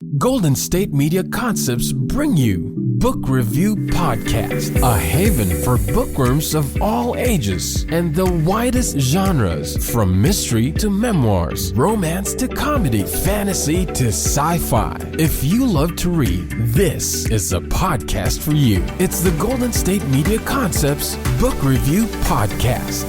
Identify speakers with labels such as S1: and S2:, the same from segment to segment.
S1: Golden State Media Concepts bring you Book Review Podcast, a haven for bookworms of all ages and the widest genres, from mystery to memoirs, romance to comedy, fantasy to sci-fi. If you love to read, this is a podcast for you. It's the Golden State Media Concepts Book Review Podcast.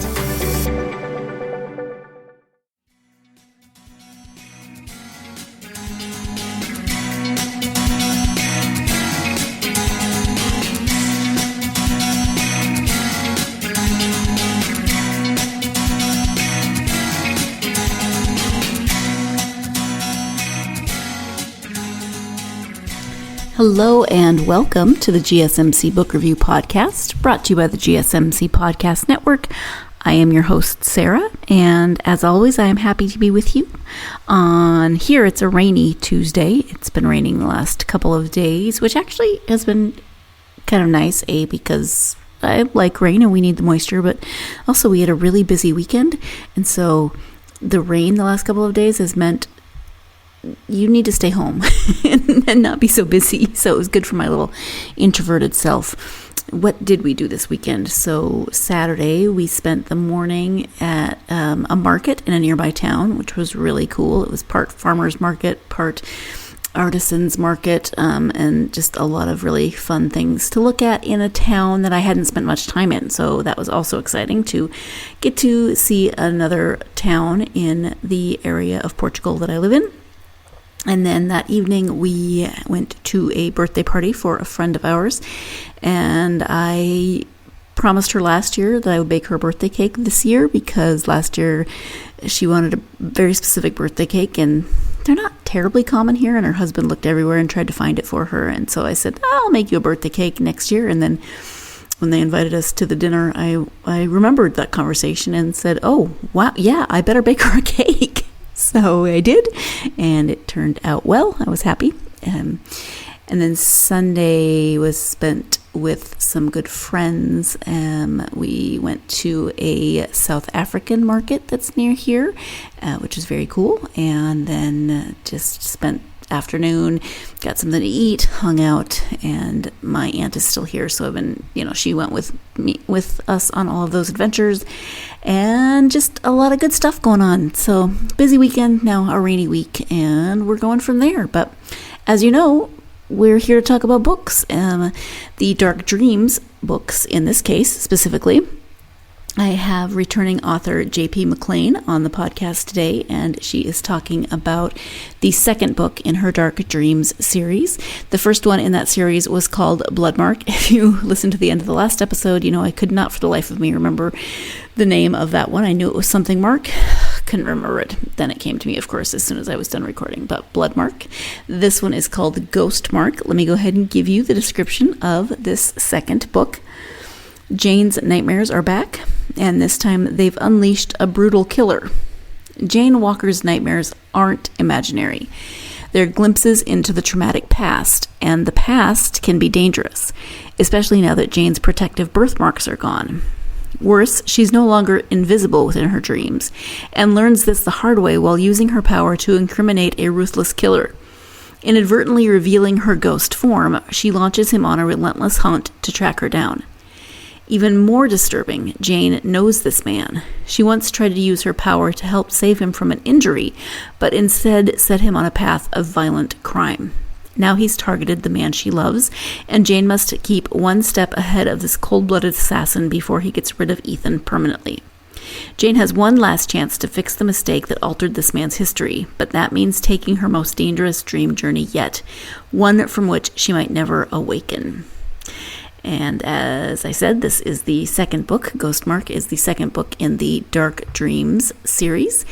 S2: Hello and welcome to the GSMC Book Review Podcast, brought to you by the GSMC Podcast Network. I am your host, Sarah, and as always, I am happy to be with you. On here, it's a rainy Tuesday. It's been raining the last couple of days, which actually has been kind of nice, because I like rain and we need the moisture, but also we had a really busy weekend, and so the rain the last couple of days has meant you need to stay home and not be so busy. So it was good for my little introverted self. What did we do this weekend? So Saturday, we spent the morning at a market in a nearby town, which was really cool. It was part farmers market, part artisans market, and just a lot of really fun things to look at in a town that I hadn't spent much time in. So that was also exciting to get to see another town in the area of Portugal that I live in. And then that evening, we went to a birthday party for a friend of ours, and I promised her last year that I would bake her a birthday cake this year, because last year she wanted a very specific birthday cake, and they're not terribly common here, and her husband looked everywhere and tried to find it for her, and so I said, I'll make you a birthday cake next year. And then when they invited us to the dinner, I remembered that conversation and said, oh, wow, yeah, I better bake her a cake. So I did, and it turned out well. I was happy. And then Sunday was spent with some good friends. We went to a South African market that's near here, which is very cool. And then just spent afternoon, got something to eat, hung out, and my aunt is still here, so I've been, she went with us on all of those adventures, and just a lot of good stuff going on. So busy weekend, now a rainy week, and we're going from there. But as you know, we're here to talk about books, the Dark Dreams books in this case specifically. I have returning author J.P. McLean on the podcast today, and she is talking about the second book in her Dark Dreams series. The first one in that series was called Bloodmark. If you listened to the end of the last episode, I could not for the life of me remember the name of that one. I knew it was something Mark. Couldn't remember it. Then it came to me, of course, as soon as I was done recording. But Bloodmark. This one is called Ghostmark. Let me go ahead and give you the description of this second book. Jane's nightmares are back, and this time they've unleashed a brutal killer. Jane Walker's nightmares aren't imaginary. They're glimpses into the traumatic past, and the past can be dangerous, especially now that Jane's protective birthmarks are gone. Worse, she's no longer invisible within her dreams, and learns this the hard way while using her power to incriminate a ruthless killer. Inadvertently revealing her ghost form, she launches him on a relentless hunt to track her down. Even more disturbing, Jane knows this man. She once tried to use her power to help save him from an injury, but instead set him on a path of violent crime. Now he's targeted the man she loves, and Jane must keep one step ahead of this cold-blooded assassin before he gets rid of Ethan permanently. Jane has one last chance to fix the mistake that altered this man's history, but that means taking her most dangerous dream journey yet, one from which she might never awaken. And as I said, this is the second book. Ghostmark is the second book in the Dark Dreams series.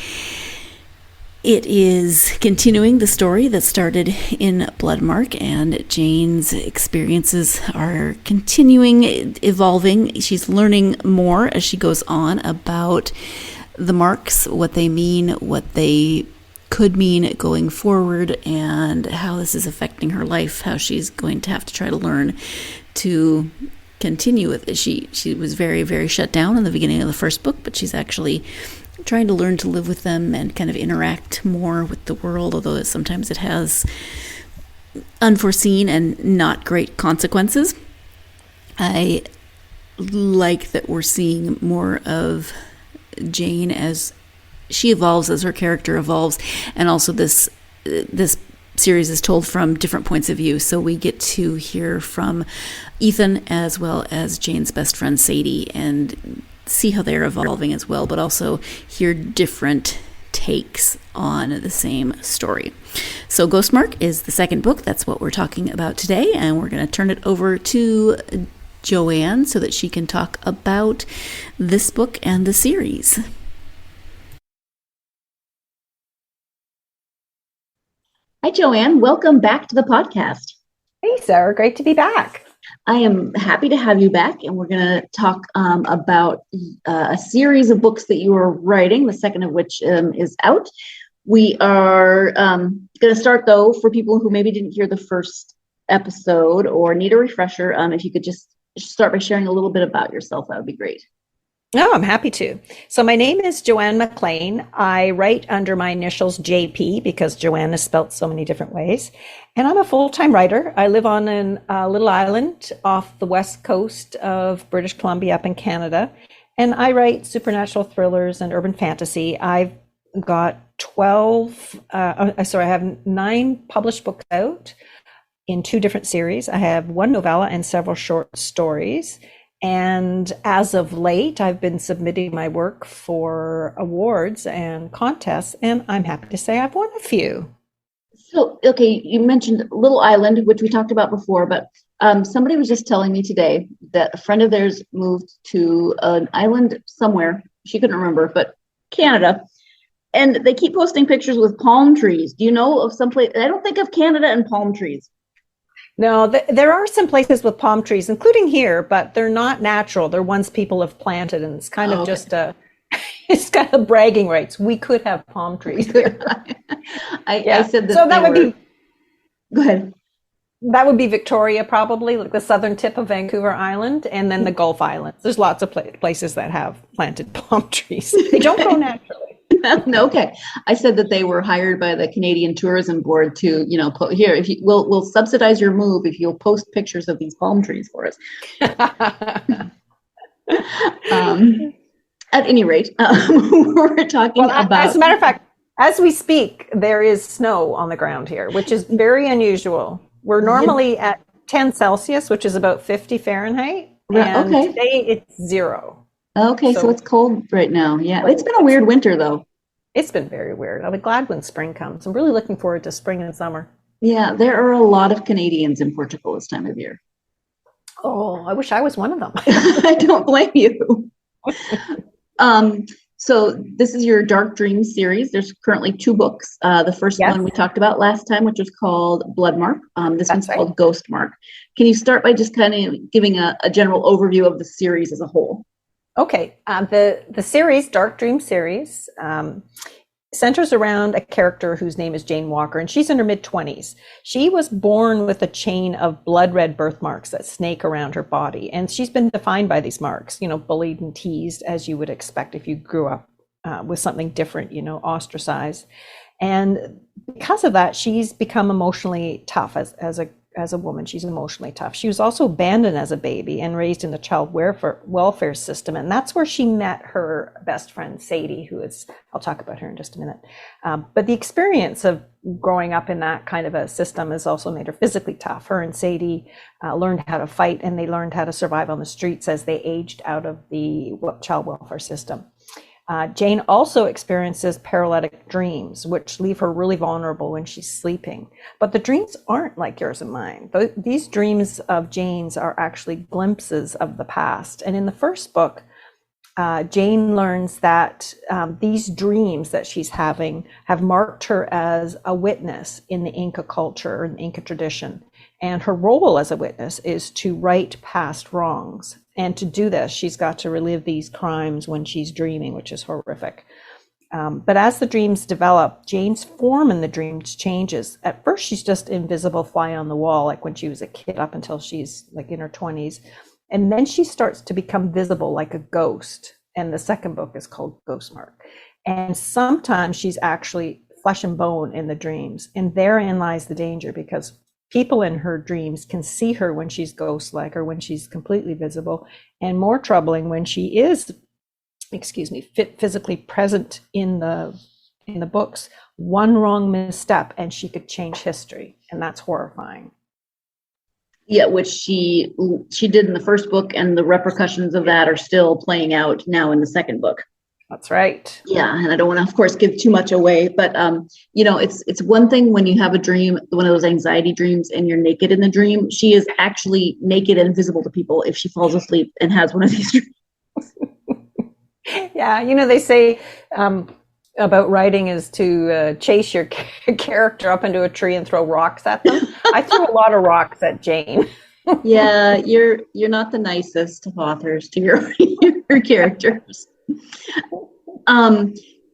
S2: It is continuing the story that started in Bloodmark, and Jane's experiences are continuing, evolving. She's learning more as she goes on about the marks, what they mean, what they could mean going forward, and how this is affecting her life, how she's going to have to try to learn to continue with it. She was very, very shut down in the beginning of the first book, but she's actually trying to learn to live with them and kind of interact more with the world, although sometimes it has unforeseen and not great consequences. I like that we're seeing more of Jane as she evolves, as her character evolves, and also this series is told from different points of view. So we get to hear from Ethan as well as Jane's best friend Sadie and see how they're evolving as well, but also hear different takes on the same story. So Ghostmark is the second book. That's what we're talking about today, and we're going to turn it over to Joanne so that she can talk about this book and the series. Hi, Joanne. Welcome back to the podcast.
S3: Hey, Sarah. Great to be back.
S2: I am happy to have you back, and we're going to talk about a series of books that you are writing, the second of which is out. We are going to start, though, for people who maybe didn't hear the first episode or need a refresher, if you could just start by sharing a little bit about yourself, that would be great.
S3: Oh, I'm happy to. So my name is Joanne McLean. I write under my initials JP because Joanne is spelt so many different ways. And I'm a full-time writer. I live on a little island off the west coast of British Columbia up in Canada. And I write supernatural thrillers and urban fantasy. I've got I have 9 published books out in 2 different series. I have 1 novella and several short stories. And as of late, I've been submitting my work for awards and contests, and I'm happy to say I've won a few.
S2: So, okay, you mentioned Little Island, which we talked about before, but somebody was just telling me today that a friend of theirs moved to an island somewhere, she couldn't remember, but Canada, and they keep posting pictures with palm trees. Do you know of some place? I don't think of Canada and palm trees.
S3: No, there are some places with palm trees, including here, but they're not natural. They're ones people have planted, and it's kind of just it's kind of bragging rights. We could have palm trees here.
S2: I said that.
S3: So that would be.
S2: Go ahead.
S3: That would be Victoria, probably, like the southern tip of Vancouver Island, and then the Gulf Islands. There's lots of places that have planted palm trees. They don't grow naturally.
S2: No, okay. I said that they were hired by the Canadian Tourism Board to, here, if you we'll subsidize your move if you'll post pictures of these palm trees for us. At any rate, we're talking about.
S3: As a matter of fact, as we speak, there is snow on the ground here, which is very unusual. We're normally at 10 Celsius, which is about 50 Fahrenheit. And today it's 0.
S2: Okay, so it's cold right now. Yeah, it's been a weird winter, though.
S3: It's been very weird. I'll be glad when spring comes. I'm really looking forward to spring and summer.
S2: Yeah, there are a lot of Canadians in Portugal this time of year.
S3: Oh, I wish I was one of them.
S2: I don't blame you. So this is your Dark Dreams series. There's currently 2 books. The first one we talked about last time, which was called Bloodmark. This one's called Ghostmark. Can you start by just kind of giving a general overview of the series as a whole?
S3: Okay, the series, Dark Dream series, centers around a character whose name is Jane Walker, and she's in her mid-20s. She was born with a chain of blood red birthmarks that snake around her body, and she's been defined by these marks, bullied and teased, as you would expect if you grew up with something different, ostracized. And because of that, she's become emotionally tough as a woman. She's emotionally tough. She was also abandoned as a baby and raised in the child welfare system. And that's where she met her best friend, Sadie, I'll talk about her in just a minute. But the experience of growing up in that kind of a system has also made her physically tough. Her and Sadie learned how to fight, and they learned how to survive on the streets as they aged out of the child welfare system. Jane also experiences paralytic dreams, which leave her really vulnerable when she's sleeping. But the dreams aren't like yours and mine. These dreams of Jane's are actually glimpses of the past. And in the first book, Jane learns that these dreams that she's having have marked her as a witness in the Inca culture and Inca tradition. And her role as a witness is to right past wrongs. And to do this, she's got to relive these crimes when she's dreaming, which is horrific. But as the dreams develop, Jane's form in the dreams changes. At first, she's just invisible fly on the wall, like when she was a kid, up until she's like in her 20s. And then she starts to become visible like a ghost. And the second book is called Ghostmark. And sometimes she's actually flesh and bone in the dreams. And therein lies the danger, because people in her dreams can see her when she's ghost-like or when she's completely visible, and more troubling when she is, physically present in the books. One wrong misstep and she could change history, and that's horrifying.
S4: Yeah, which she did in the first book, and the repercussions of that are still playing out now in the second book.
S3: That's right.
S4: Yeah, and I don't want to, of course, give too much away, but it's one thing when you have a dream, one of those anxiety dreams, and you're naked in the dream. She is actually naked and visible to people if she falls asleep and has one of these dreams.
S3: Yeah, they say about writing is to chase your character up into a tree and throw rocks at them. I threw a lot of rocks at Jane.
S4: Yeah, you're not the nicest of authors to your characters.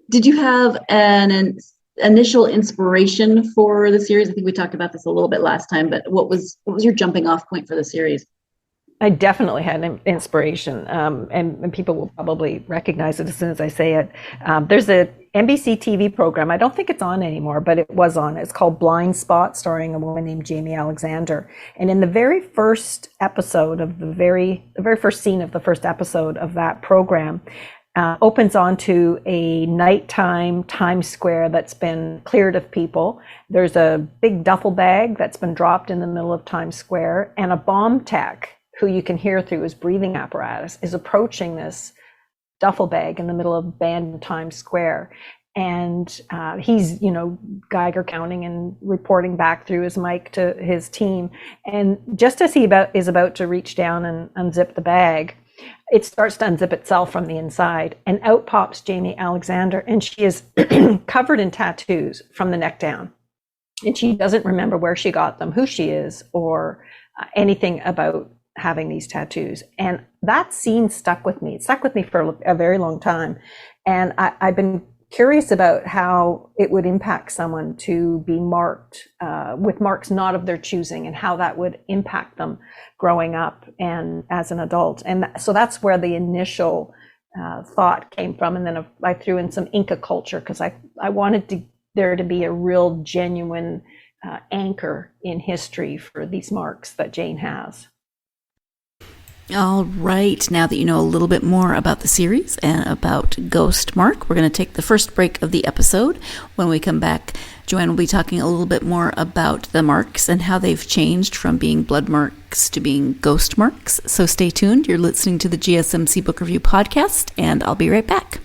S4: Did you have an initial inspiration for the series? I think we talked about this a little bit last time, but what was your jumping off point for the series?
S3: I definitely had an inspiration, and people will probably recognize it as soon as I say it. There's a NBC TV program. I don't think it's on anymore, but it was on. It's called Blind Spot, starring a woman named Jamie Alexander. And in the very first episode of the very first scene of the first episode of that program, opens onto a nighttime Times Square that's been cleared of people. There's a big duffel bag that's been dropped in the middle of Times Square, and a bomb tech, who you can hear through his breathing apparatus, is approaching this duffel bag in the middle of abandoned Times Square. And he's, Geiger counting and reporting back through his mic to his team. And just as he is about to reach down and unzip the bag, it starts to unzip itself from the inside, and out pops Jamie Alexander, and she is covered in tattoos from the neck down. And she doesn't remember where she got them, who she is, or anything about having these tattoos. And that scene stuck with me. It stuck with me for a very long time. And I've been curious about how it would impact someone to be marked with marks not of their choosing, and how that would impact them growing up and as an adult. And so that's where the initial thought came from. And then I threw in some Inca culture, because I wanted there to be a real genuine anchor in history for these marks that Jane has.
S2: All right, now that you know a little bit more about the series and about Ghost Mark, we're going to take the first break of the episode. When we come back, Joanne will be talking a little bit more about the marks and how they've changed from being blood marks to being ghost marks. So stay tuned. You're listening to the GSMC Book Review Podcast, and I'll be right back.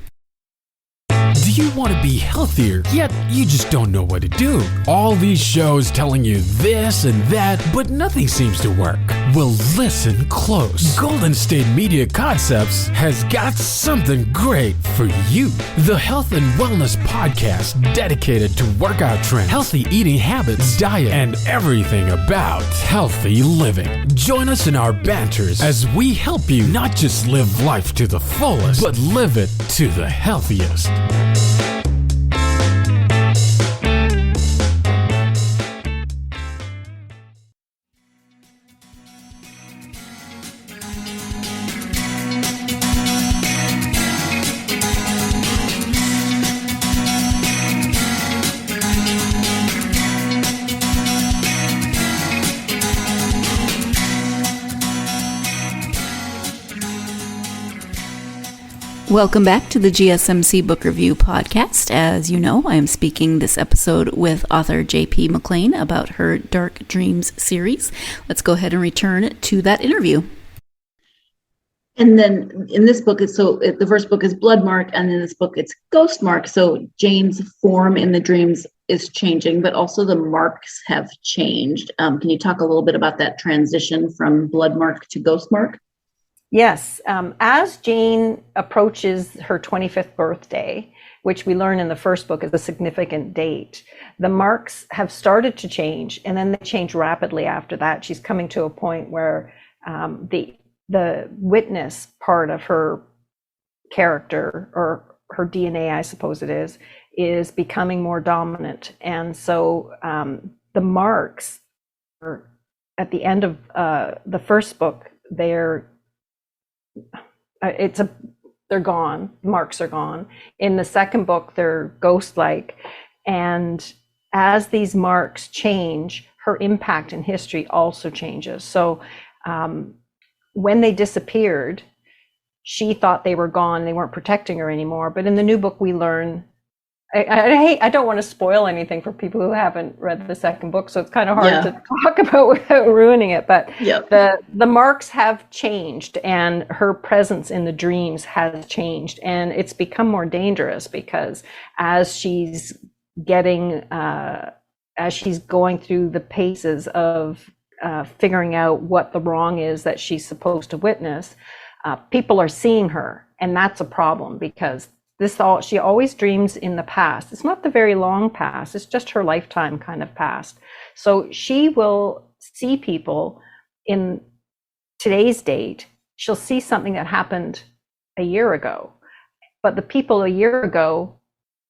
S1: Do you want to be healthier, yet you just don't know what to do? All these shows telling you this and that, but nothing seems to work. Well, listen close. Golden State Media Concepts has got something great for you. The Health and Wellness Podcast, dedicated to workout trends, healthy eating habits, diet, and everything about healthy living. Join us in our banters as we help you not just live life to the fullest, but live it to the healthiest.
S2: Welcome back to the GSMC Book Review Podcast. As you know, I am speaking this episode with author J.P. McLean about her Dark Dreams series. Let's go ahead and return to that interview.
S4: And then in this book, the first book is Blood Mark, and in this book it's Ghost Mark. So Jane's form in the dreams is changing, but also the marks have changed. Can you talk a little bit about that transition from Blood Mark to Ghost Mark?
S3: Yes. As Jane approaches her 25th birthday, which we learn in the first book is a significant date, the marks have started to change, and then they change rapidly after that. She's coming to a point where the witness part of her character, or her DNA, I suppose it is becoming more dominant. And so the marks are, at the end of the first book, they're gone. Marks are gone. In the second book, they're ghost-like. And as these marks change, her impact in history also changes. So when they disappeared, she thought they were gone, they weren't protecting her anymore. But in the new book, we learn, I don't want to spoil anything for people who haven't read the second book, so it's kind of hard to talk about without ruining it. But the marks have changed, and her presence in the dreams has changed, and it's become more dangerous because as she's going through the paces of figuring out what the wrong is that she's supposed to witness, people are seeing her, and that's a problem because she always dreams in the past. It's not the very long past, it's just her lifetime kind of past. So she will see people in today's date. She'll see something that happened a year ago, but the people a year ago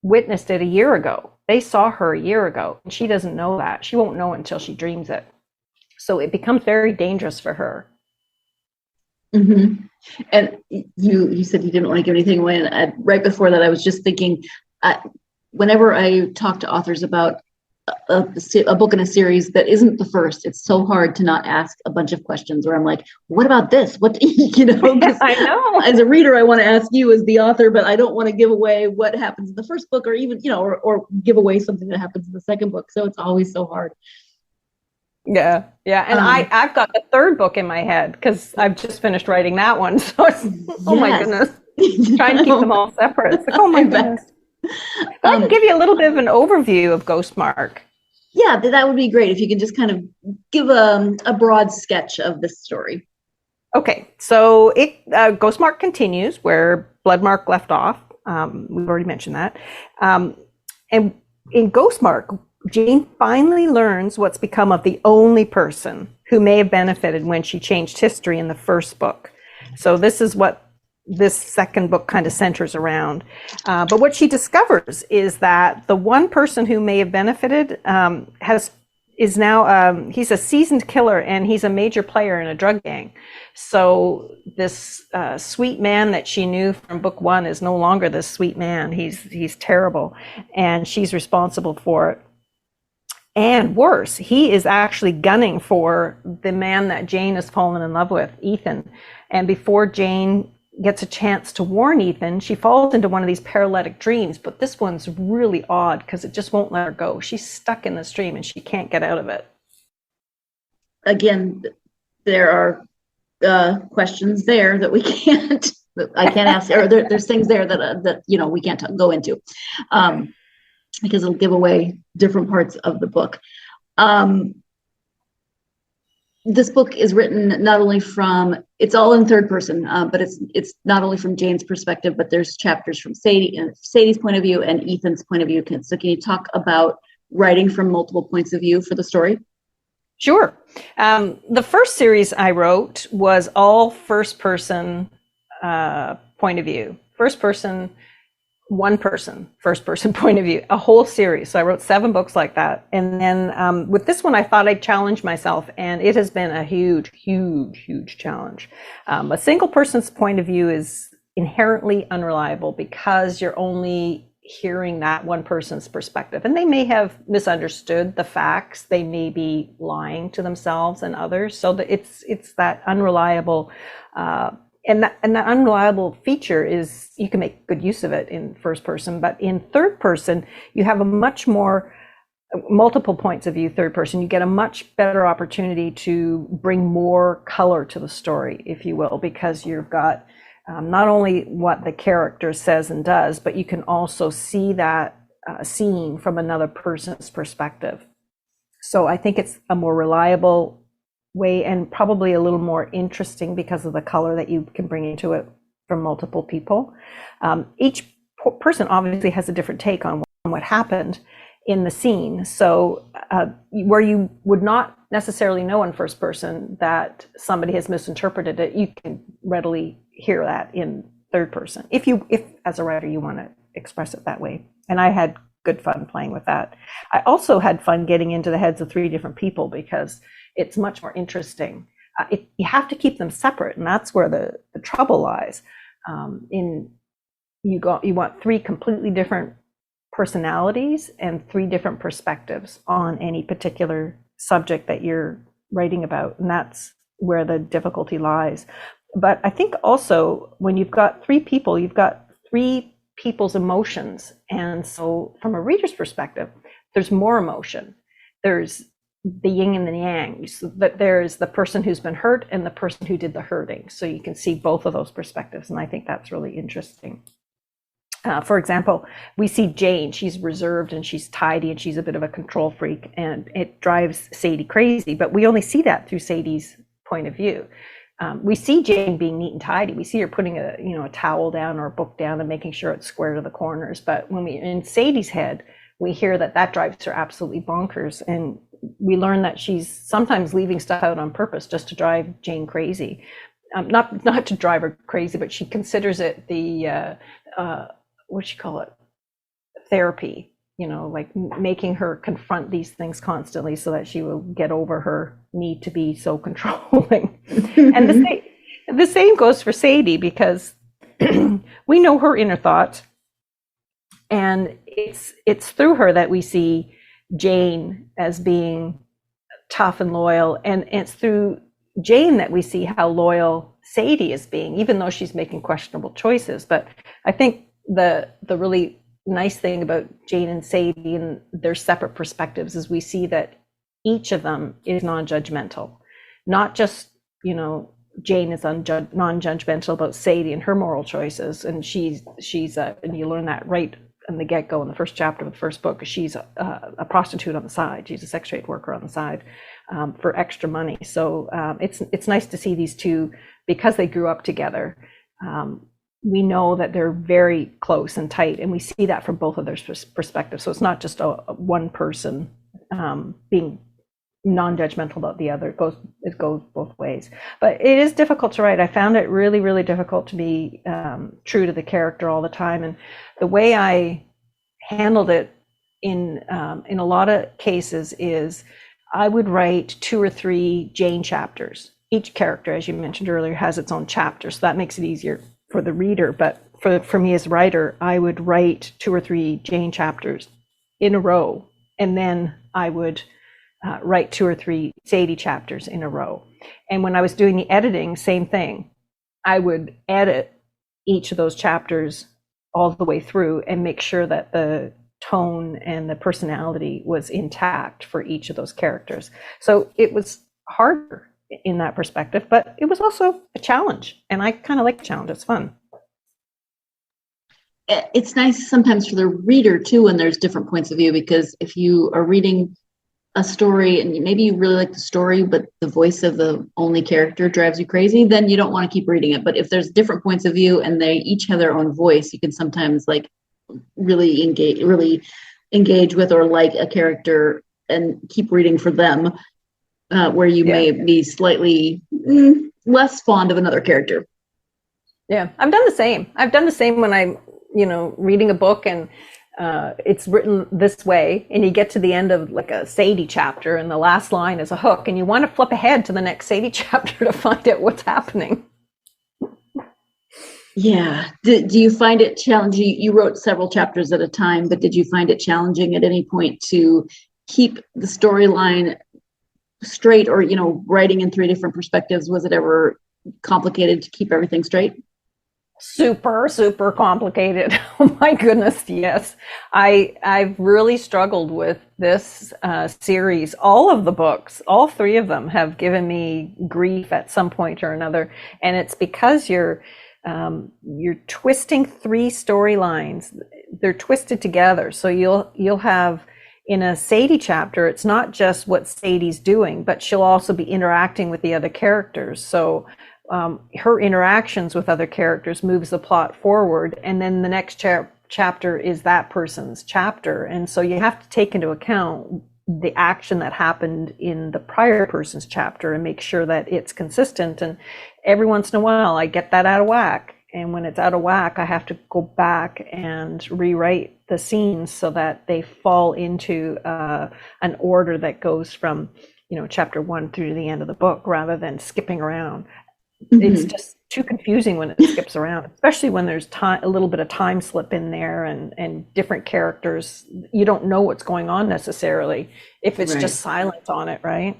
S3: witnessed it a year ago. They saw her a year ago, and she doesn't know that. She won't know it until she dreams it. So it becomes very dangerous for her.
S4: Mm-hmm. And you said you didn't want to give anything away. And right before that, I was just thinking, whenever I talk to authors about a book in a series that isn't the first, it's so hard to not ask a bunch of questions where I'm like, what about this? What,
S3: I know.
S4: As a reader, I want to ask you as the author, but I don't want to give away what happens in the first book or even, or give away something that happens in the second book. So it's always so hard.
S3: Yeah. And I've got the third book in my head because I've just finished writing that one. So it's, oh my goodness, trying to keep them all separate. It's like, oh my goodness. I can give you a little bit of an overview of Ghostmark.
S4: Yeah, that would be great if you can just kind of give a broad sketch of this story.
S3: Okay, so Ghostmark continues where Bloodmark left off. We've already mentioned that. And in Ghostmark, Jane finally learns what's become of the only person who may have benefited when she changed history in the first book. So this is what this second book kind of centers around. But what she discovers is that the one person who may have benefited is now, he's a seasoned killer and he's a major player in a drug gang. So this sweet man that she knew from book one is no longer this sweet man. He's terrible, and she's responsible for it. And worse, he is actually gunning for the man that Jane has fallen in love with, Ethan. And before Jane gets a chance to warn Ethan, she falls into one of these paralytic dreams. But this one's really odd because it just won't let her go. She's stuck in this dream and she can't get out of it.
S4: Again, there are questions there that I can't ask, or there's things there that we can't go into. Because it'll give away different parts of the book. This book is written not only it's all in third person, but it's not only from Jane's perspective, but there's chapters from Sadie's point of view and Ethan's point of view. So can you talk about writing from multiple points of view for the story?
S3: Sure. The first series I wrote was all first person point of view. First person point of view, a whole series. So I wrote 7 books like that. And then with this one, I thought I'd challenge myself, and it has been a huge, huge, huge challenge. A single person's point of view is inherently unreliable because you're only hearing that one person's perspective. And they may have misunderstood the facts. They may be lying to themselves and others. So it's that unreliable And that unreliable feature is you can make good use of it in first person, but in third person, you have a much more multiple points of view third person. You get a much better opportunity to bring more color to the story, if you will, because you've got not only what the character says and does, but you can also see that scene from another person's perspective. So I think it's a more reliable way and probably a little more interesting because of the color that you can bring into it from multiple people. Each person obviously has a different take on what happened in the scene. So where you would not necessarily know in first person that somebody has misinterpreted it, you can readily hear that in third person. If as a writer you want to express it that way. And I had good fun playing with that. I also had fun getting into the heads of 3 different people because it's much more interesting. You have to keep them separate, and that's where the trouble lies. You want 3 completely different personalities and 3 different perspectives on any particular subject that you're writing about, and that's where the difficulty lies. But I think also when you've got three people, you've got three people's emotions, and so from a reader's perspective, there's more emotion. There's the yin and the yang, so that there's the person who's been hurt and the person who did the hurting, so you can see both of those perspectives, and I think that's really interesting. For example, we see Jane, she's reserved and she's tidy and she's a bit of a control freak, and it drives Sadie crazy, but we only see that through Sadie's point of view. We see Jane being neat and tidy. We see her putting a towel down or a book down and making sure it's square to the corners. But when we're in Sadie's head, we hear that drives her absolutely bonkers. And we learn that she's sometimes leaving stuff out on purpose just to drive Jane crazy. Not to drive her crazy, but she considers it the, therapy, like making her confront these things constantly so that she will get over her need to be so controlling. And the same goes for Sadie, because we know her inner thoughts, and it's through her that we see Jane as being tough and loyal, and it's through Jane that we see how loyal Sadie is being, even though she's making questionable choices. But I think the really nice thing about Jane and Sadie and their separate perspectives is we see that each of them is non-judgmental. Not just, Jane is non-judgmental about Sadie and her moral choices, and she's and you learn that right in the get-go in the first chapter of the first book. She's a prostitute on the side. She's a sex trade worker on the side for extra money. So it's nice to see these two, because they grew up together. We know that they're very close and tight, and we see that from both of their perspectives. So it's not just one person being non-judgmental about the other. It goes both ways. But it is difficult to write. I found it really, really difficult to be true to the character all the time. And the way I handled it in a lot of cases is I would write 2 or 3 Jane chapters. Each character, as you mentioned earlier, has its own chapter, so that makes it easier for the reader. But for me as a writer, I would write 2 or 3 Jane chapters in a row, and then I would write 2 or 3 Sadie chapters in a row. And when I was doing the editing, same thing. I would edit each of those chapters all the way through and make sure that the tone and the personality was intact for each of those characters. So it was harder in that perspective, but it was also a challenge, and I kind of like the challenge. It's fun.
S4: It's nice sometimes for the reader too when there's different points of view, because if you are reading a story and maybe you really like the story, but the voice of the only character drives you crazy, then you don't want to keep reading it. But if there's different points of view and they each have their own voice, you can sometimes really engage with or like a character and keep reading for them. Where you may be slightly less fond of another character.
S3: Yeah, I've done the same when I'm, reading a book and it's written this way, and you get to the end of like a Sadie chapter and the last line is a hook, and you want to flip ahead to the next Sadie chapter to find out what's happening.
S4: Yeah. Do you find it challenging? You wrote several chapters at a time, but did you find it challenging at any point to keep the storyline straight, or writing in 3 different perspectives? Was it ever complicated to keep everything straight?
S3: Super complicated. Oh my goodness, yes. I've really struggled with this series. All of the books, all 3 of them, have given me grief at some point or another, and it's because you're twisting 3 storylines. They're twisted together, so you'll have, in a Sadie chapter, it's not just what Sadie's doing, but she'll also be interacting with the other characters. So her interactions with other characters moves the plot forward, and then the next chapter is that person's chapter. And so you have to take into account the action that happened in the prior person's chapter and make sure that it's consistent. And every once in a while, I get that out of whack. And when it's out of whack, I have to go back and rewrite the scenes so that they fall into an order that goes from, chapter 1 through to the end of the book, rather than skipping around. It's just too confusing when it skips around, especially when there's a little bit of time slip in there and different characters. You don't know what's going on necessarily if it's just silence on it, right?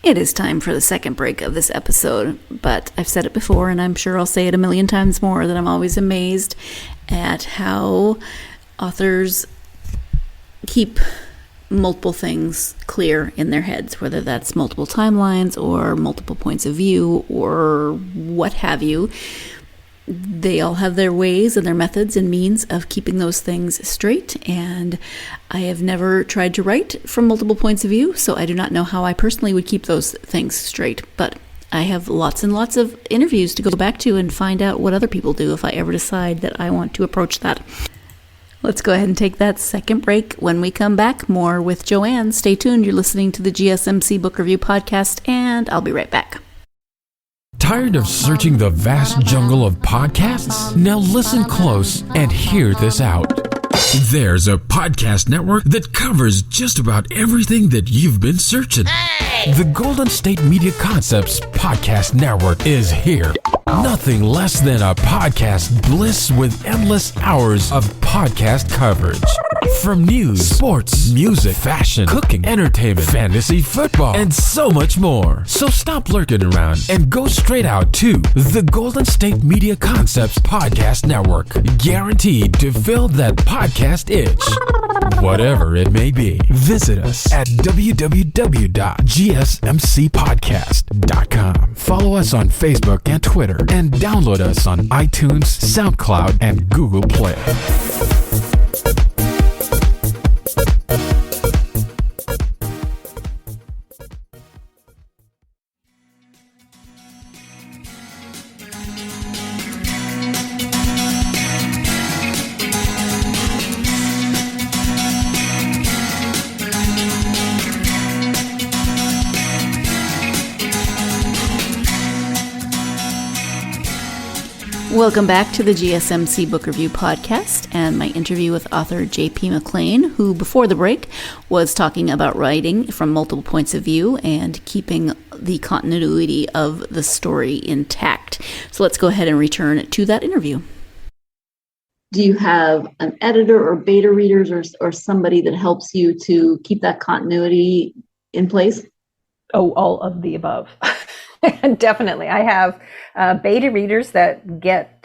S2: It is time for the second break of this episode, but I've said it before, and I'm sure I'll say it a million times more, that I'm always amazed at how authors keep multiple things clear in their heads, whether that's multiple timelines or multiple points of view or what have you. They all have their ways and their methods and means of keeping those things straight, and I have never tried to write from multiple points of view, so I do not know how I personally would keep those things straight, but I have lots and lots of interviews to go back to and find out what other people do if I ever decide that I want to approach that. Let's go ahead and take that second break. When we come back, more with Joanne. Stay tuned. You're listening to the GSMC Book Review Podcast, and I'll be right back.
S1: Tired of searching the vast jungle of podcasts? Now listen close and hear this out. There's a podcast network that covers just about everything that you've been searching. The Golden State Media Concepts Podcast Network is here. Nothing less than a podcast bliss with endless hours of podcast coverage. From news, sports, music, fashion, cooking, entertainment, fantasy, football, and so much more. So stop lurking around and go straight out to the Golden State Media Concepts Podcast Network. Guaranteed to fill that podcast itch. Whatever it may be. Visit us at www.gsmcpodcast.com. Follow us on Facebook and Twitter, and download us on iTunes, SoundCloud, and Google Play.
S2: Welcome back to the GSMC Book Review Podcast and my interview with author J.P. McLean, who before the break was talking about writing from multiple points of view and keeping the continuity of the story intact. So let's go ahead and return to that interview.
S4: Do you have an editor or beta readers or somebody that helps you to keep that continuity in place?
S3: Oh, all of the above. Definitely. I have beta readers that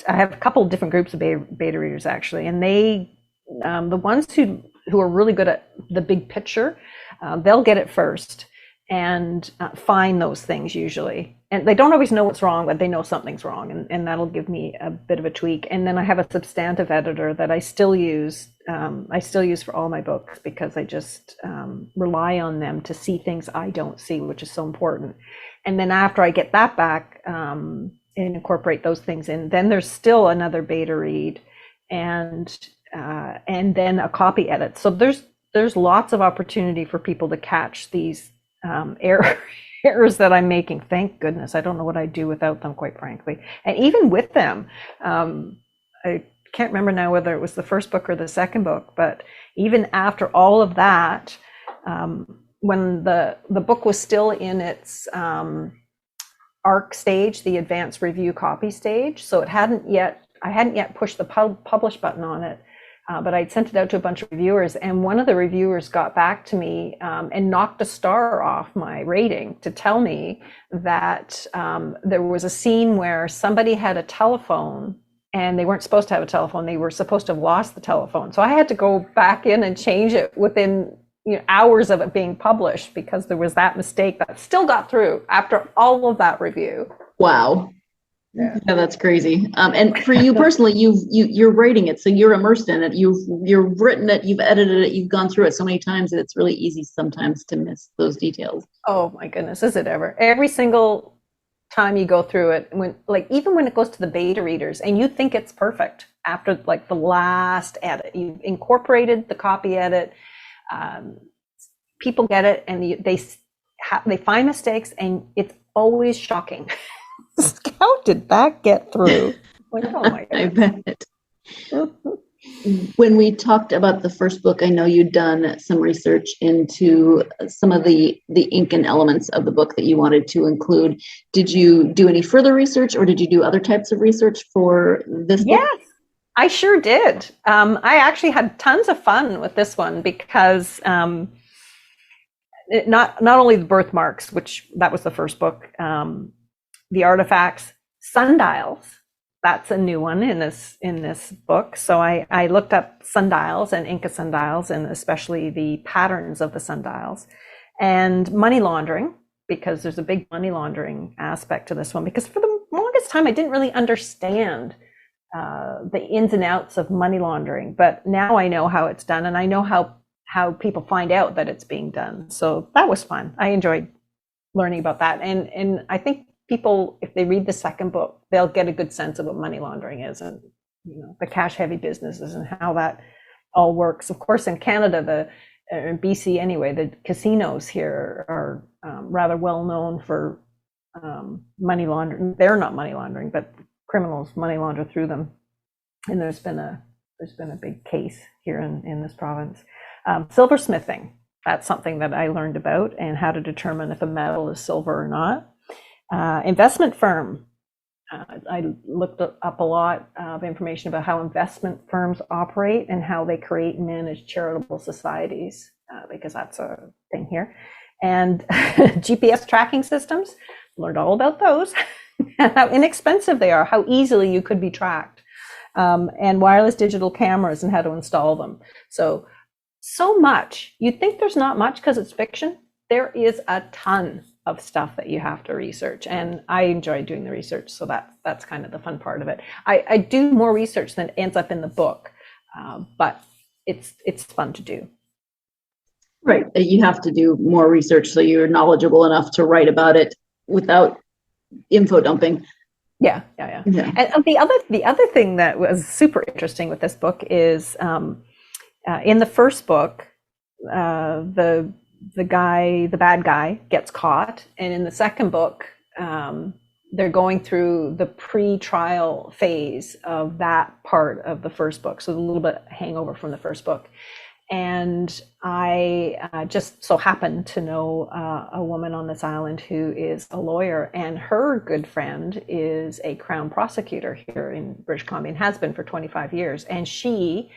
S3: I have a couple of different groups of beta readers actually, and they, the ones who are really good at the big picture, they'll get it first and find those things usually. And they don't always know what's wrong, but they know something's wrong, and that'll give me a bit of a tweak. And then I have a substantive editor that I still use. I still use for all my books because I just rely on them to see things I don't see, which is so important. And then after I get that back and incorporate those things in, then there's still another beta read and then a copy edit. So there's lots of opportunity for people to catch these errors that I'm making. Thank goodness. I don't know what I'd do without them, quite frankly. And even with them, I can't remember now whether it was the first book or the second book, but even after all of that, when the book was still in its ARC stage, the advanced review copy stage, so I hadn't yet pushed the publish button on it, but I'd sent it out to a bunch of reviewers, and one of the reviewers got back to me and knocked a star off my rating to tell me that there was a scene where somebody had a telephone and they weren't supposed to have a telephone. They were supposed to have lost the telephone. So I had to go back in and change it within hours of it being published because there was that mistake that still got through after all of that review.
S4: Wow. Yeah, that's crazy. And for you personally, you're writing it, so you're immersed in it. You've written it, you've edited it, you've gone through it so many times that it's really easy sometimes to miss those details.
S3: Oh my goodness, is it ever? Every single time you go through it, even when it goes to the beta readers and you think it's perfect after the last edit, you've incorporated the copy edit. People get it and they find mistakes, and it's always shocking. How did that get through? Oh my God.
S4: I bet. When we talked about the first book, I know you'd done some research into some of the ink and elements of the book that you wanted to include. Did you do any further research, or did you do other types of research for this book?
S3: Yes, I sure did. I actually had tons of fun with this one because not only the birthmarks, which that was the first book, the artifacts, sundials. That's a new one in this book. So I looked up sundials and Inca sundials, and especially the patterns of the sundials, and money laundering, because there's a big money laundering aspect to this one. Because for the longest time, I didn't really understand the ins and outs of money laundering, but now I know how it's done, and I know how people find out that it's being done. So that was fun. I enjoyed learning about that, and I think people, if they read the second book, they'll get a good sense of what money laundering is, and the cash heavy businesses and how that all works. Of course, in Canada, in BC anyway, the casinos here are rather well known for money laundering. They're not money laundering, but criminals money launder through them. And there's been a big case here in this province. Silversmithing, that's something that I learned about, and how to determine if a metal is silver or not. Investment firm. I looked up a lot of information about how investment firms operate and how they create and manage charitable societies, because that's a thing here. And GPS tracking systems, learned all about those, how inexpensive they are, how easily you could be tracked, and wireless digital cameras and how to install them. So much. You'd think there's not much because it's fiction. There is a ton of stuff that you have to research, and I enjoy doing the research, so that's kind of the fun part of it. I do more research than ends up in the book, but it's fun to do.
S4: Right, you have to do more research so you're knowledgeable enough to write about it without info dumping.
S3: Yeah. And the other thing that was super interesting with this book is in the first book, the bad guy gets caught, and in the second book, they're going through the pre-trial phase of that part of the first book, so a little bit hangover from the first book. And I just so happen to know a woman on this island who is a lawyer, and her good friend is a Crown prosecutor here in British Columbia, and has been for 25 years, and she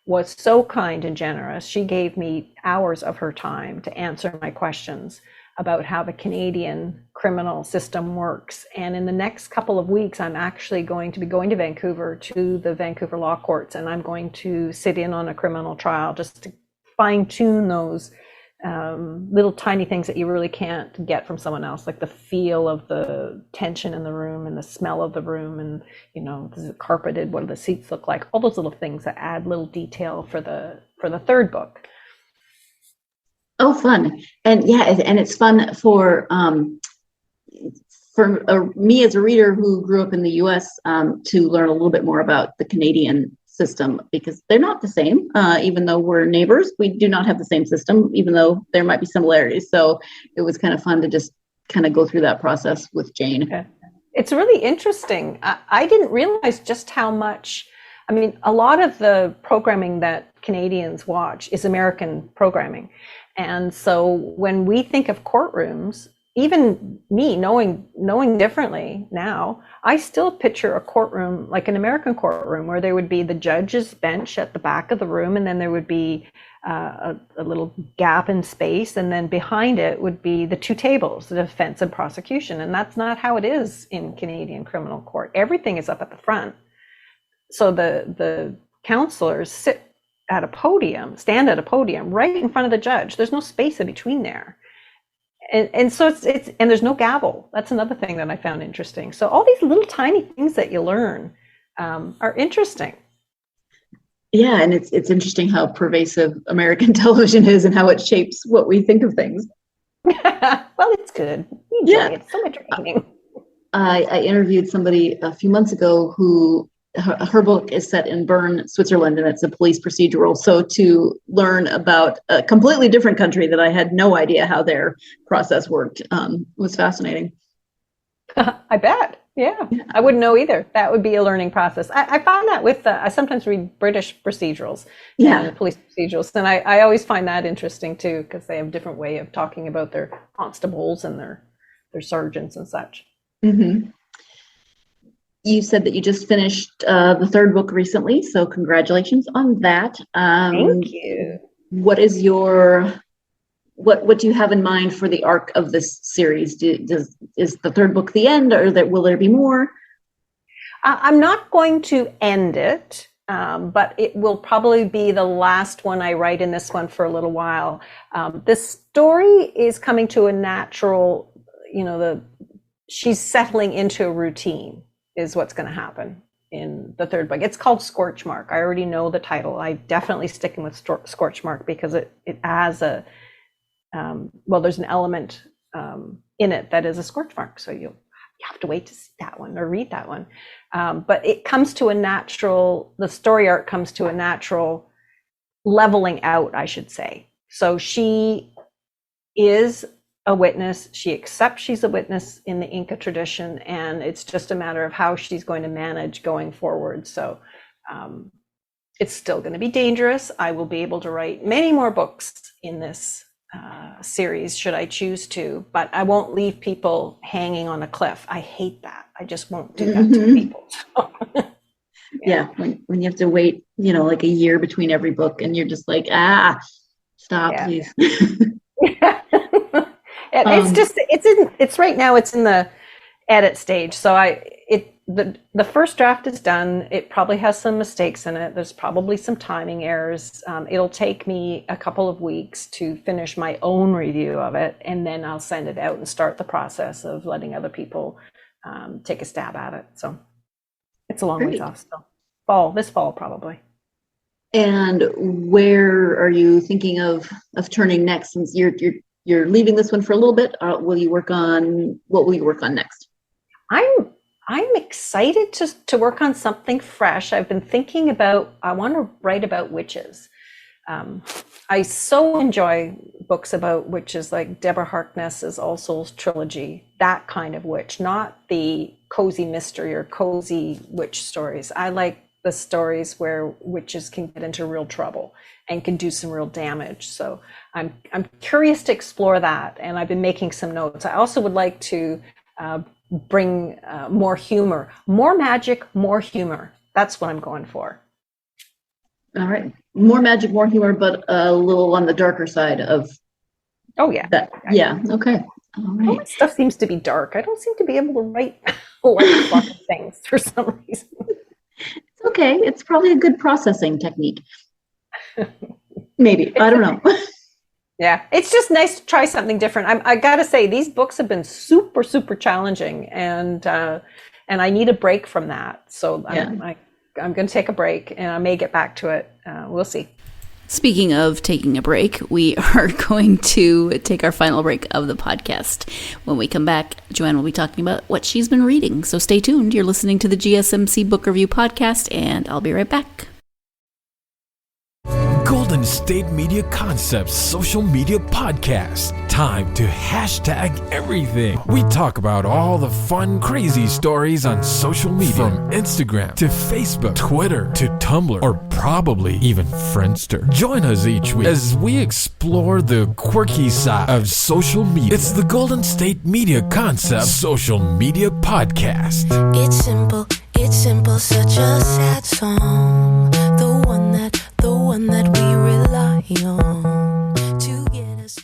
S3: was so kind and generous. She gave me hours of her time to answer my questions about how the Canadian criminal system works. And in the next couple of weeks, I'm actually going to be going to Vancouver, to the Vancouver Law Courts, and I'm going to sit in on a criminal trial just to fine tune those little tiny things that you really can't get from someone else, like the feel of the tension in the room and the smell of the room, and is it carpeted, what do the seats look like, all those little things that add little detail for the third book.
S4: Oh, fun. And yeah, and it's fun for me as a reader who grew up in the US to learn a little bit more about the Canadian system, because they're not the same. Even though we're neighbors, we do not have the same system, even though there might be similarities. So it was kind of fun to just kind of go through that process with Jane.
S3: Okay. It's really interesting. I didn't realize just how much, a lot of the programming that Canadians watch is American programming. And so when we think of courtrooms, even me knowing differently now, I still picture a courtroom like an American courtroom, where there would be the judge's bench at the back of the room, and then there would be a little gap in space, and then behind it would be the two tables, the defense and prosecution. And that's not how it is in Canadian criminal court. Everything is up at the front. So the counselors stand at a podium right in front of the judge. There's no space in between there. And so it's and there's no gavel. That's another thing that I found interesting. So all these little tiny things that you learn are interesting.
S4: Yeah, and it's interesting how pervasive American television is and how it shapes what we think of things.
S3: Well, it's good. We enjoy it. It's so entertaining.
S4: I interviewed somebody a few months ago who her book is set in Bern, Switzerland, and it's a police procedural. So to learn about a completely different country that I had no idea how their process worked was fascinating.
S3: I bet. Yeah, I wouldn't know either. That would be a learning process. I found that with, I sometimes read British procedurals and police procedurals, and I always find that interesting too, because they have a different way of talking about their constables and their sergeants and such.
S4: Mm-hmm. You said that you just finished the third book recently, so congratulations on that.
S3: Thank you.
S4: What is what do you have in mind for the arc of this series? Is the third book the end, or will there be more?
S3: I'm not going to end it, but it will probably be the last one I write in this one for a little while. This story is coming to a natural, she's settling into a routine is what's going to happen in the third book. It's called Scorch Mark. I already know the title. I'm definitely sticking with Scorch Mark because it has there's an element in it that is a scorch mark. So you have to wait to see that one or read that one. But it comes to the story arc comes to a natural leveling out, I should say. So she is a witness. She accepts she's a witness in the Inca tradition, and it's just a matter of how she's going to manage going forward. So it's still going to be dangerous. I will be able to write many more books in this series should I choose to, but I won't leave people hanging on a cliff. I hate that. I just won't do that to people.
S4: Yeah, when you have to wait, like a year between every book, and you're just like, stop, please.
S3: It's right now. It's in the edit stage. So the first draft is done. It probably has some mistakes in it. There's probably some timing errors. It'll take me a couple of weeks to finish my own review of it, and then I'll send it out and start the process of letting other people take a stab at it. So it's a long ways off still. This fall probably.
S4: And where are you thinking of turning next? Since you're leaving this one for a little bit, what will you work on next?
S3: I'm excited to work on something fresh. I've been thinking about, I want to write about witches. I so enjoy books about witches, like Deborah Harkness's All Souls trilogy, that kind of witch, not the cozy mystery or cozy witch stories. I like the stories where witches can get into real trouble and can do some real damage. So I'm curious to explore that, and I've been making some notes. I also would like to bring more humor, more magic, more humor. That's what I'm going for.
S4: All right. More magic, more humor, but a little on the darker side of.
S3: Oh, yeah.
S4: That. Yeah. Okay. All right.
S3: All my stuff seems to be dark. I don't seem to be able to write light fluff things for some reason.
S4: It's okay. It's probably a good processing technique. Maybe. I don't know.
S3: Yeah, it's just nice to try something different. I got to say, these books have been super, super challenging, and I need a break from that. So I'm going to take a break, and I may get back to it. We'll see.
S2: Speaking of taking a break, we are going to take our final break of the podcast. When we come back, Joanne will be talking about what she's been reading. So stay tuned. You're listening to the GSMC Book Review Podcast, and I'll be right back.
S1: Golden State Media Concepts social media podcast. Time to hashtag everything. We talk about all the fun, crazy stories on social media. From Instagram to Facebook, Twitter to Tumblr, or probably even Friendster. Join us each week as we explore the quirky side of social media. It's the Golden State Media Concepts social media podcast.
S5: It's simple, such a sad song. The one that we rely on to get us.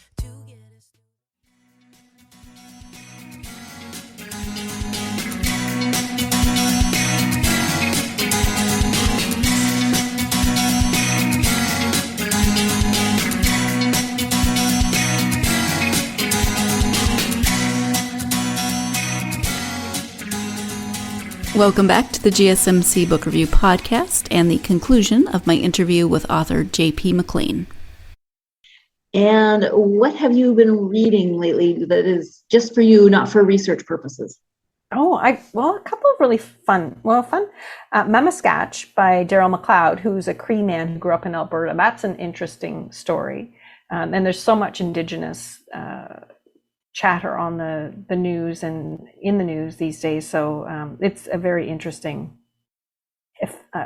S2: Welcome back to the GSMC Book Review Podcast and the conclusion of my interview with author J.P. McLean.
S4: And what have you been reading lately that is just for you, not for research purposes?
S3: A couple of really fun. Mamaskatch by Daryl McLeod, who's a Cree man who grew up in Alberta. That's an interesting story. And there's so much Indigenous chatter on the news and in the news these days. So it's a very interesting,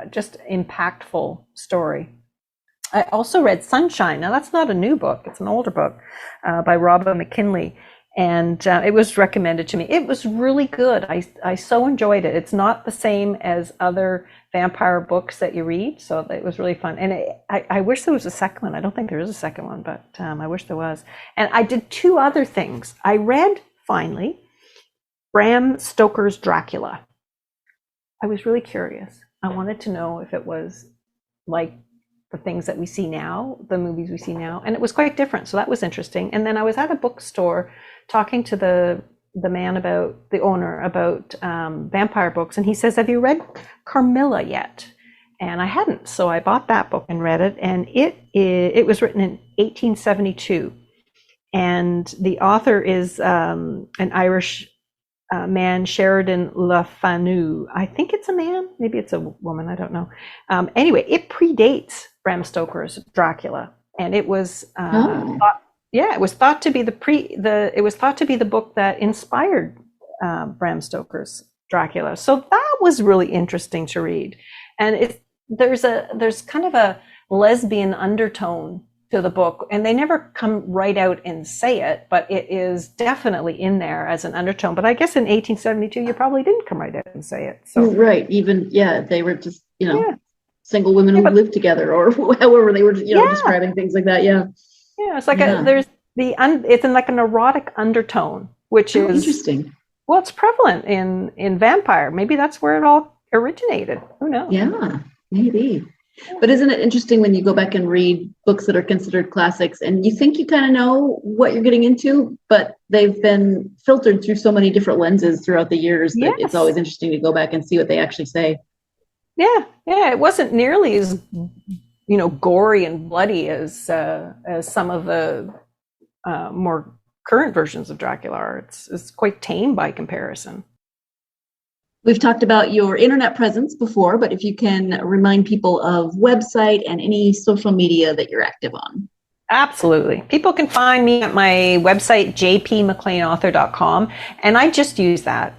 S3: just impactful story. I also read Sunshine. Now that's not a new book; it's an older book by Robin McKinley, and it was recommended to me. It was really good. I so enjoyed it. It's not the same as other vampire books that you read, so it was really fun. And I wish there was a second one. I don't think there is a second one, but I wish there was. And I did two other things. I read, finally, Bram Stoker's Dracula. I was really curious. I wanted to know if it was like the things that we see now, the movies we see now, and it was quite different. So that was interesting. And then I was at a bookstore talking to the man about the owner about vampire books, and he says, "Have you read Carmilla yet?" And I hadn't, so I bought that book and read it. And it was written in 1872, and the author is an Irish man, Sheridan Le Fanu. I think it's a man, maybe it's a woman, I don't know. Anyway, it predates Bram Stoker's Dracula, and it was it was thought to be the book that inspired Bram Stoker's Dracula. So that was really interesting to read, and there's kind of a lesbian undertone to the book, and they never come right out and say it, but it is definitely in there as an undertone. But I guess in 1872 you probably didn't come right out and say it. So
S4: right, even they were just single women who lived together, or however they were describing things like that.
S3: It's like it's in like an erotic undertone, which is
S4: interesting.
S3: Well, it's prevalent in vampire. Maybe that's where it all originated. Who knows?
S4: Yeah, maybe. But isn't it interesting when you go back and read books that are considered classics and you think you kind of know what you're getting into, but they've been filtered through so many different lenses throughout the years that it's always interesting to go back and see what they actually say.
S3: Yeah. It wasn't nearly as gory and bloody as some of the more current versions of Dracula are. It's quite tame by comparison.
S4: We've talked about your internet presence before, but if you can remind people of website and any social media that you're active on.
S3: Absolutely. People can find me at my website, jpmcleanauthor.com, and I just use that.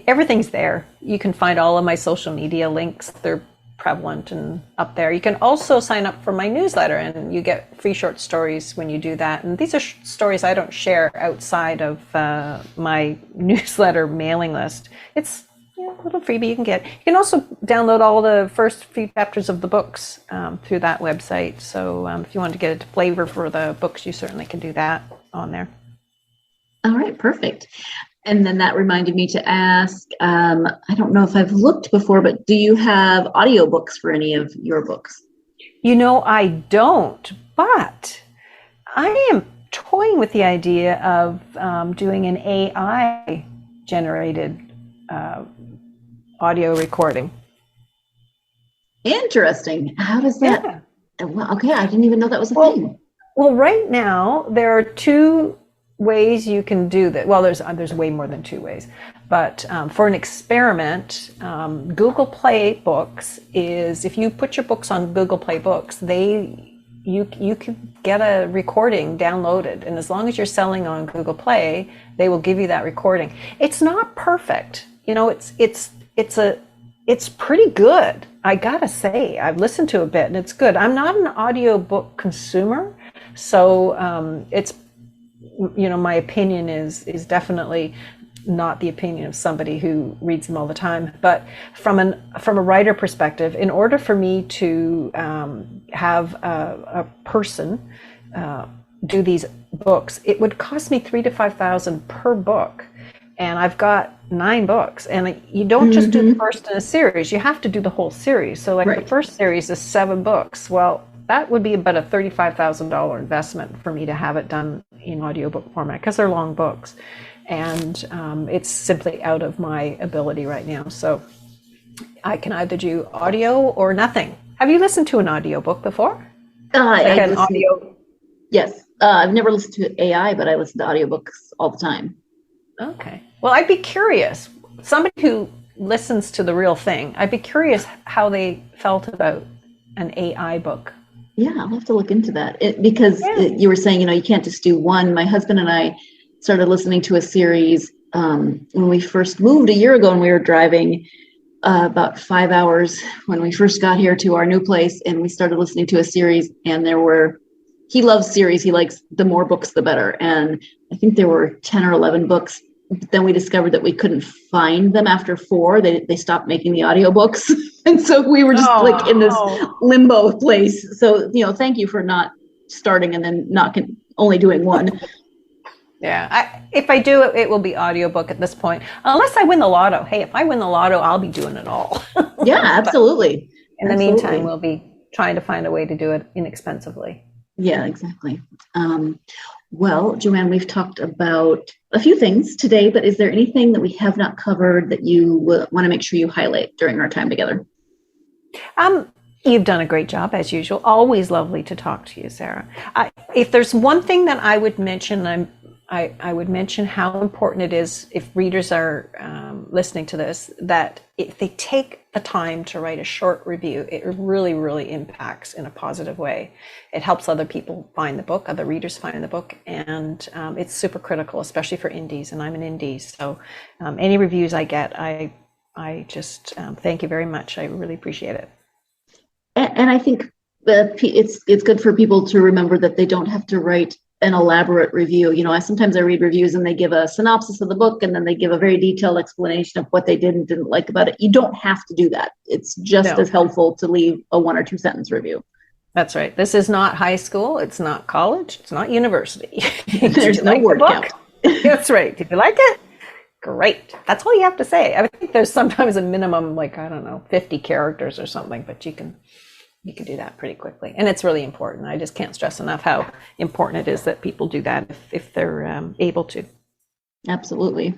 S3: Everything's there. You can find all of my social media links. They're prevalent and up there. You can also sign up for my newsletter, and you get free short stories when you do that. And these are stories I don't share outside of my newsletter mailing list. It's a little freebie you can get. You can also download all the first few chapters of the books through that website. So if you want to get a flavor for the books, you certainly can do that on there.
S4: All right, perfect. And then that reminded me to ask, I don't know if I've looked before, but do you have audiobooks for any of your books?
S3: I don't, but I am toying with the idea of doing an AI generated audio recording.
S4: Interesting. How does that? Well, okay, I didn't even know that was a thing.
S3: Well, right now there are two ways you can do that. Well, there's way more than two ways, but for an experiment, Google Play Books is, if you put your books on Google Play Books, you can get a recording downloaded, and as long as you're selling on Google Play, they will give you that recording. It's not perfect, it's pretty good. I gotta say, I've listened to a bit and it's good. I'm not an audiobook consumer, so it's, my opinion is definitely not the opinion of somebody who reads them all the time. But from a writer perspective, in order for me to have a person do these books, it would cost me $3,000 to $5,000 per book. And I've got 9 books, and you don't just do the first in a series, you have to do the whole series. So the first series is 7 books. Well, that would be about a $35,000 investment for me to have it done in audiobook format, because they're long books. And it's simply out of my ability right now. So I can either do audio or nothing. Have you listened to an audiobook before?
S4: Yes. I've never listened to AI, but I listen to audiobooks all the time.
S3: Okay. Well, I'd be curious. Somebody who listens to the real thing, I'd be curious how they felt about an AI book.
S4: Yeah, I'll have to look into that. Because you were saying, you can't just do one. My husband and I started listening to a series when we first moved a year ago, and we were driving about 5 hours when we first got here to our new place, and we started listening to a series, and he loves series. He likes the more books, the better. And I think there were 10 or 11 books. But then we discovered that we couldn't find them after 4. They stopped making the audiobooks. And so we were just like in this limbo place. So, thank you for not starting and then only doing one.
S3: Yeah. If I do it, it will be audiobook at this point, unless I win the lotto. Hey, if I win the lotto, I'll be doing it all.
S4: Yeah, absolutely.
S3: In the meantime, we'll be trying to find a way to do it inexpensively.
S4: Yeah, exactly. Well, Joanne, we've talked about a few things today, but is there anything that we have not covered that you want to make sure you highlight during our time together?
S3: You've done a great job, as usual. Always lovely to talk to you, Sarah. If there's one thing that I would mention, I would mention how important it is, if readers are listening to this, that if they take the time to write a short review, it really, really impacts in a positive way. It helps other people find the book, other readers find the book, and it's super critical, especially for indies, and I'm an indie. So any reviews I get, I just thank you very much. I really appreciate it.
S4: And I think it's good for people to remember that they don't have to write an elaborate review. Sometimes I read reviews and they give a synopsis of the book and then they give a very detailed explanation of what they did and didn't like about it. You don't have to do that. It's just as helpful to leave a 1 or 2 sentence review.
S3: That's right. This is not high school. It's not college. It's not university.
S4: There's no word count.
S3: That's right. Did you like it? Great. That's all you have to say. I think there's sometimes a minimum, 50 characters or something, but you can do that pretty quickly. And it's really important. I just can't stress enough how important it is that people do that if they're able to.
S4: Absolutely.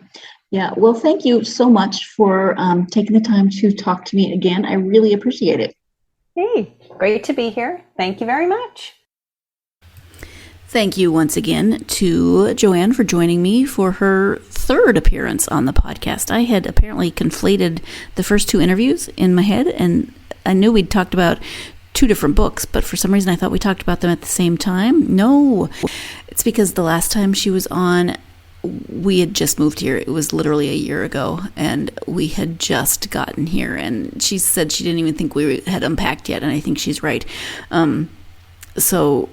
S4: Yeah. Well, thank you so much for taking the time to talk to me again. I really appreciate it.
S3: Hey, great to be here. Thank you very much.
S2: Thank you once again to Joanne for joining me for her 3rd appearance on the podcast. I had apparently conflated the first 2 interviews in my head, and I knew we'd talked about 2 different books, but for some reason I thought we talked about them at the same time. No, it's because the last time she was on, we had just moved here. It was literally a year ago, and we had just gotten here, and she said she didn't even think we had unpacked yet, and I think she's right. So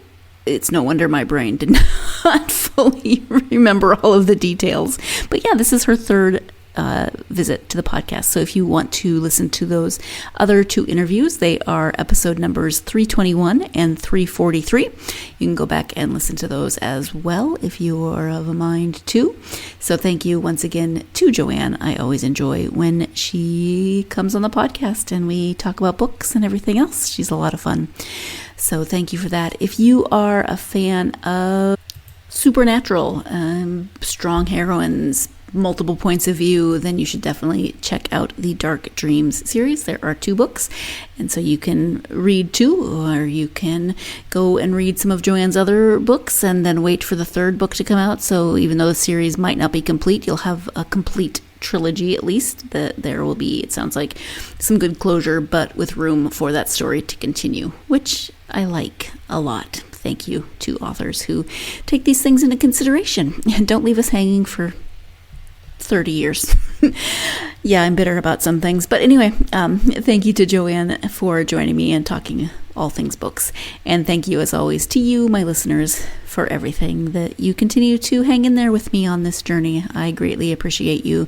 S2: it's no wonder my brain did not fully remember all of the details. But yeah, this is her 3rd visit to the podcast. So if you want to listen to those other 2 interviews, they are episode numbers 321 and 343. You can go back and listen to those as well if you are of a mind to. So thank you once again to Joanne. I always enjoy when she comes on the podcast and we talk about books and everything else. She's a lot of fun. So thank you for that. If you are a fan of supernatural, strong heroines, multiple points of view, then you should definitely check out the Dark Dreams series. There are 2 books, and so you can read 2, or you can go and read some of Joanne's other books and then wait for the 3rd book to come out. So even though the series might not be complete, you'll have a complete trilogy at least. That there will be, it sounds like, some good closure, but with room for that story to continue, which I like a lot. Thank you to authors who take these things into consideration and don't leave us hanging for 30 years. Yeah, I'm bitter about some things. But anyway, thank you to Joanne for joining me and talking all things books. And thank you, as always, to you, my listeners, for everything that you continue to hang in there with me on this journey. I greatly appreciate you.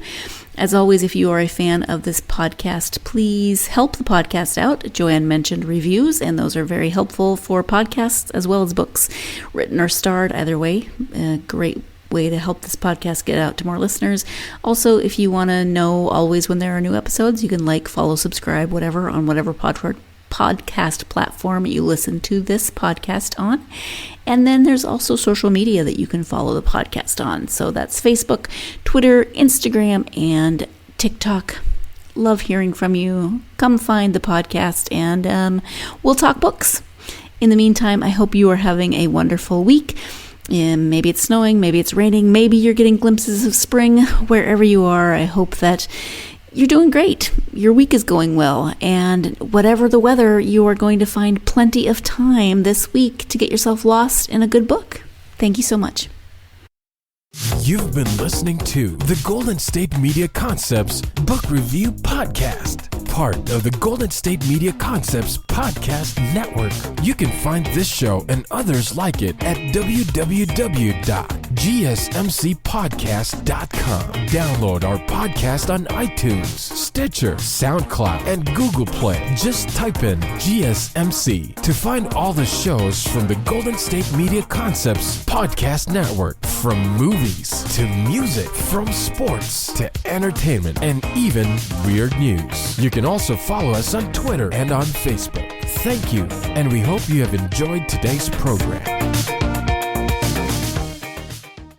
S2: As always, if you are a fan of this podcast, please help the podcast out. Joanne mentioned reviews, and those are very helpful for podcasts as well as books, written or starred, either way. Great way to help this podcast get out to more listeners. Also, if you want to know always when there are new episodes, you can follow, subscribe, whatever, on whatever podcast platform you listen to this podcast on. And then there's also social media that you can follow the podcast on. So that's Facebook, Twitter, Instagram, and TikTok. Love hearing from you. Come find the podcast and we'll talk books. In the meantime, I hope you are having a wonderful week. Maybe it's snowing, maybe it's raining, maybe you're getting glimpses of spring. Wherever you are, I hope that you're doing great. Your week is going well, and whatever the weather, you are going to find plenty of time this week to get yourself lost in a good book. Thank you so much.
S1: You've been listening to the Golden State Media Concepts Book Review Podcast, part of the Golden State Media Concepts Podcast Network. You can find this show and others like it at www.gsmcpodcast.com. Download our podcast on iTunes, Stitcher, SoundCloud, and Google Play. Just type in GSMC to find all the shows from the Golden State Media Concepts Podcast Network, from movies to music, from sports to entertainment, and even weird news. You can also follow us on Twitter and on Facebook. Thank you, and we hope you have enjoyed today's program.